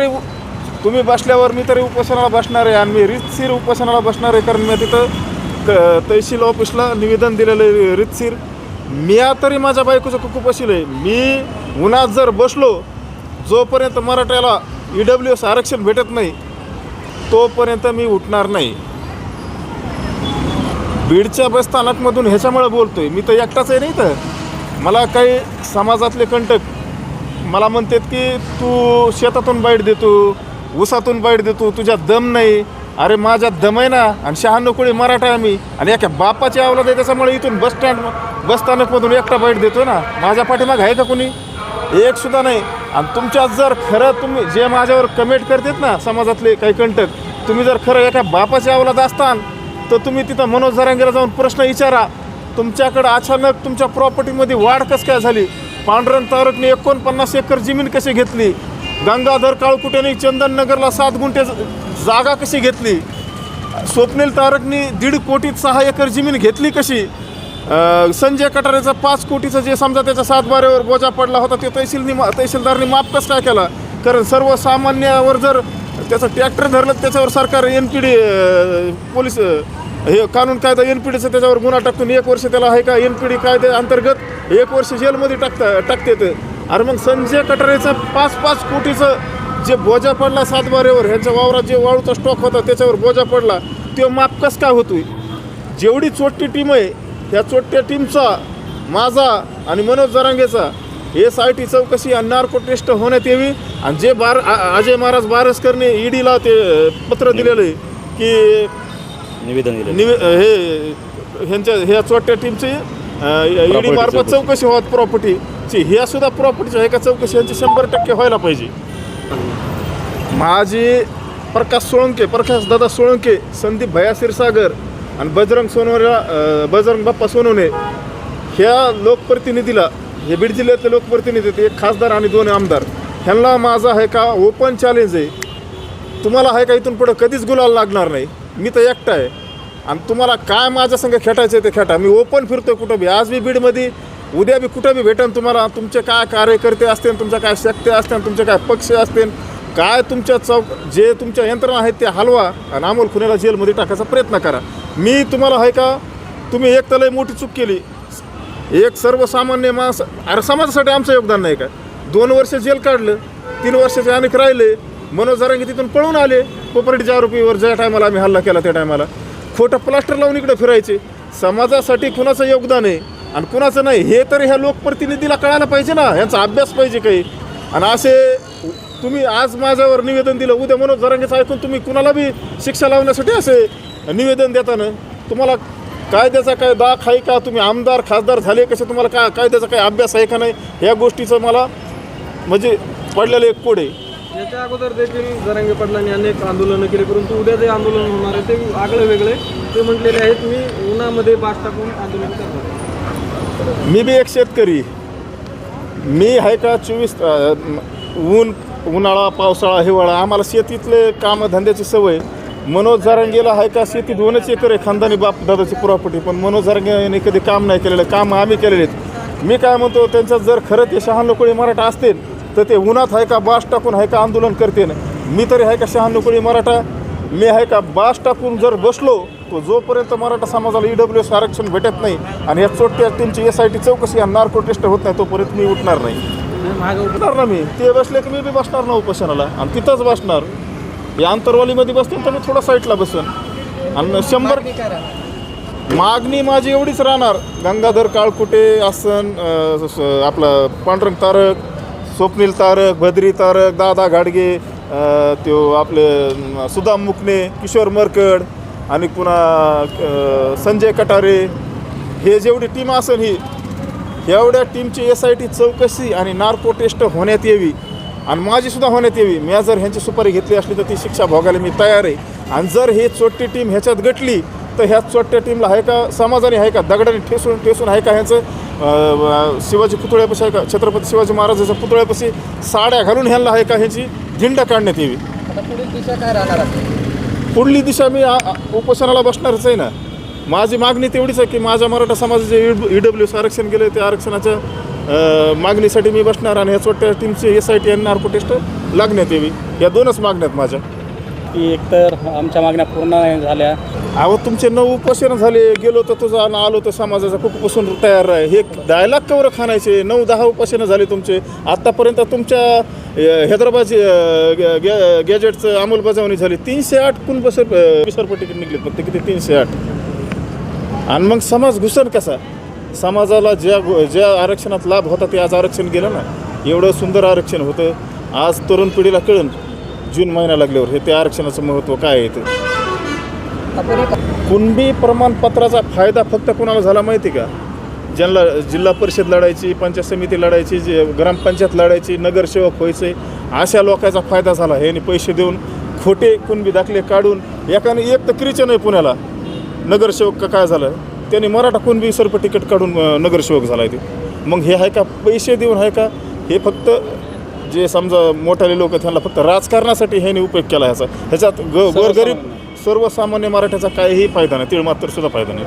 तरी तुम्ही बसल्यावर मी तरी उपोषणाला बसणार आहे आणि मी रीतशीर उपोषणाला बसणार आहे. कारण मी तिथं तहसील ऑफिसला निवेदन दिलेलं आहे रीतशीर. मी तरी माझ्या बायकोचं कुकू बसलं आहे. मी उन्हात जर बसलो जोपर्यंत मराठ्याला EWS आरक्षण भेटत नाही तोपर्यंत मी उठणार नाही. बीडच्या बसस्थानकमधून ह्याच्यामुळे बोलतोय. मी तर एकटाच आहे नाही. तर मला काही समाजातले कंटक मला म्हणतात की तू शेतातून बाईट देतो, ऊसातून बाईट देतो, तुझ्यात दम नाही. अरे माझ्यात दम आहे ना. आणि 96 कोळी मराठा आहे मी आणि एका बापाची अवलाद आहे. त्याच्यामुळे इथून बसस्थानकमधून एकटा बाईट देतो ना. माझ्या पाठीमागे आहे का कोणी? एक सुद्धा नाही. आणि तुमच्यात जर खरं तुम्ही जे माझ्यावर कमेंट करतात ना समाजातले काही कंटक, तुम्ही जर खरं एका बापाची अवलाद असतान तर तुम्ही तिथं मनोज जरांगेला जाऊन प्रश्न विचारा. तुमच्याकडं अचानक तुमच्या प्रॉपर्टीमध्ये वाढ कसं काय झाली? पांडुरंग तारकने 49 एकर जमीन कशी घेतली? गंगाधर काळकुटेने चंदननगरला 7 गुंठे जागा कशी घेतली? स्वप्नील तारकने 1.5 कोटीत 6 एकर जमीन घेतली कशी? संजय कटारेचा 5 कोटीचं जे समजा त्याच्या 7 बारेवर बोजा पडला होता ते तहसीलदारने माफ कसं काय केला? कारण सर्वसामान्यावर जर त्याचं ट्रॅक्टर धरलं त्याच्यावर सरकार NPD पोलीस हे कानून कायदा NPDचं त्याच्यावर गुन्हा टाकून 1 वर्ष त्याला आहे का NPD कायदे अंतर्गत 1 वर्ष जेलमध्ये टाकतात. अरे मग संजय कटारेचं 5 कोटीचं जे बोजा पडला 7 बारेवर, ह्यांच्या वावरात जे वाळूचा स्टॉक होता त्याच्यावर बोजा पडला तो माफ कसं काय होतोय? जेवढी चोट्टी टीम आहे त्या चोट्ट्या टीमचा, माझा आणि मनोज जरांगेचा SIT चौकशी आणि नार्को टेस्ट होण्यात यावी. आणि जे अजय महाराज बारसकरने EDला ते पत्र दिलेलं आहे की निवेदन दिलं हे ह्या चोट्ट्या टीमची ED मार्फत चौकशी होत प्रॉपर्टीची. ह्या सुद्धा प्रॉपर्टीच्या आहे का चौकशी यांची 100% व्हायला पाहिजे. माझी प्रकाश दादा सोळंके, संदीप भैया क्षीरसागर आणि बजरंग बाप्पा सोनवणे ह्या लोकप्रतिनिधीला, हे बीड जिल्ह्यातले लोकप्रतिनिधी, एक खासदार आणि 2 आमदार, ह्यांना माझा आहे का ओपन चॅलेंज आहे. तुम्हाला आहे का इथून पुढं कधीच गुलाल लागणार नाही. मी तर एकटा आहे आणि तुम्हाला काय माझ्या संग खेटायचं आहे ते खेटा. मी ओपन फिरतो कुठं बी. आज बी बीडमध्ये, उद्या बी कुठं बी भेटेन तुम्हाला. तुमचे काय कार्यकर्ते असतील, तुमच्या काय शक्ती असतील, तुमचे काय पक्ष असतील, काय तुमच्या जे तुमच्या यंत्रणा आहेत ते हलवा आणि अमोल खुनेला जेलमध्ये टाकायचा प्रयत्न करा. मी तुम्हाला आहे का, तुम्ही एक तर लय मोठी चूक केली. एक सर्वसामान्य माणूस, अरे समाजासाठी आमचं योगदान नाही का? 2 वर्ष जेल काढलं, 3 वर्षाचे अनेक राहिले. मनोज जरांगे तिथून पळून आले कोपर्डीच्या आरोपीवर. ज्या टायमाला आम्ही हल्ला केला त्या टायमाला खोटं प्लास्टर लावून इकडे फिरायचे. समाजासाठी कुणाचं योगदान आहे आणि कुणाचं नाही हे तरी ह्या लोकप्रतिनिधीला कळायला पाहिजे ना. यांचा अभ्यास पाहिजे काही. आणि असे तुम्ही आज माझ्यावर निवेदन दिलं, उद्या मनोज जरांगेचं ऐकून तुम्ही कुणाला बी शिक्षा लावण्यासाठी असे निवेदन देताना तुम्हाला कायद्याचा काय दाख आहे का? तुम्ही आमदार खासदार झाले कसे? तुम्हाला कायद्याचा काय अभ्यास आहे का नाही? ह्या गोष्टीचं मला म्हणजे पडलेलं एक कोड आहे. याच्या अगोदर देखील जरांगे पाटलांनी अनेक आंदोलनं केली, परंतु उद्या जे आंदोलन होणार आहे ते आगळे वेगळे. ते म्हटलेले आहेत मी उन्हामध्ये बास टाकून आंदोलन करणार. मी बी एक शेतकरी. मी आहे का 24 उन्हाळा, पावसाळा, हिवाळा आम्हाला शेतीतले कामधंद्याची सवय. मनोज जरांगेला आहे का शेती 2 एकर आहे, खानदानी बाप दादाची प्रॉपर्टी. पण मनोज जरांगे कधी काम नाही केलेलं. काम आम्ही केलेले आहेत. मी काय म्हणतो, त्यांच्यात जर खरं ते 96 कोळी मराठा असतील तर ते उन्हात आहे का बास टाकून आहे का आंदोलन करते ना. मी तरी आहे का 96 कोळी मराठा. मी आहे का बास टाकून जर बसलो तो जोपर्यंत मराठा समाजाला EWS आरक्षण भेटत नाही आणि ह्या चोट्ट्या टीमची SIT चौकशी आणि नार्को टेस्ट होत नाही तोपर्यंत मी उठणार नाही. उठणार ना. मी ते बसले की मी बी बसणार ना उपोषणाला आणि तिथंच बसणार. या आंतरवालीमध्ये बसतील तर मी थोडा साईडला बसन. आणि 100 मागणी माझी एवढीच राहणार. गंगाधर काळकुटे असन, आपलं पांडुरंग तारक, स्वप्नील तारक, भद्री तारक, दादा घाडगे, तो आपले सुदाम मुकणे, किशोर मरकड आणि पुन्हा संजय कटारे, हे जेवढी टीम असेल ही एवढ्या टीमची SIT चौकशी आणि नार्को टेस्ट होण्यात यावी आणि माझीसुद्धा होण्यात यावी. मी जर ह्यांची सुपारी घेतली असली तर ती शिक्षा भोगायला मी तयार आहे. आणि जर हे चोट्टी टीम ह्याच्यात गटली तर ह्या चोट्ट्या टीमला आहे का समाजाने आहे का दगडाने ठेसून आहे का ह्यांचं शिवाजी पुतळ्यापाशी आहे का छत्रपती शिवाजी महाराजाच्या पुतळ्यापाशी साड्या घालून ह्यांना आहे का ह्याची झिंडा काढण्यात यावी. पुढील दिशा काय राहणार? पुढली दिशा मी उपोषणाला बसणारच आहे ना. माझी मागणी तेवढीच आहे की माझ्या मराठा समाजाचे EWS आरक्षण गेलं, त्या आरक्षणाच्या मागणीसाठी मी बसणार आणि ह्या छोट्या टीमची SIT आणि नार्को टेस्ट लागण्यात यावी. या 2च मागण्यात माझ्या. की एकतर आमच्या मागण्या पूर्ण नाही झाल्या. अहो तुमचे 9 उपोषण झाले, गेलो तर तुझा आणि आलो तर समाजाचा कुठपासून तयार आहे. हे डायलॉग कवर खाणायचे. 9-10 उपोषण झाले तुमचे. आत्तापर्यंत तुमच्या हैदराबाद गॅजेटचं अंमलबजावणी झाली. 308 कुण विसरपट्टी तिकीट निघले फक्त किती 308. आणि मग समाज घुसन कसा? समाजाला ज्या आरक्षणात लाभ होता ते आज आरक्षण गेलं ना. एवढं सुंदर आरक्षण होतं. आज तरुण पिढीला कळून जून महिना लागल्यावर हे त्या आरक्षणाचं महत्त्व काय आहे ते. कुणबी प्रमाणपत्राचा फायदा फक्त कुणाला झाला माहिती का? ज्यांना जिल्हा परिषद लढायची, पंचायत समिती लढायची, जे ग्रामपंचायत लढायची, नगरसेवक व्हायचे, अशा लोकांचा फायदा झाला. ह्याने पैसे देऊन खोटे कुणबी दाखले काढून एकाने एक तर क्रिचन आहे पुण्याला नगरसेवक का काय झालं, त्याने मराठा कुणबी सर्प तिकीट काढून नगरसेवक झाला आहे ते. मग हे आहे का पैसे देऊन आहे का? हे फक्त जे समजा मोठाले लोक त्यांना फक्त राजकारणासाठी ह्याने उपयोग केला ह्याच्यात गोरगरीब सर्वसामान्य मराठ्याचा काहीही फायदा नाही, तीळ मात्र सुद्धा फायदा नाही.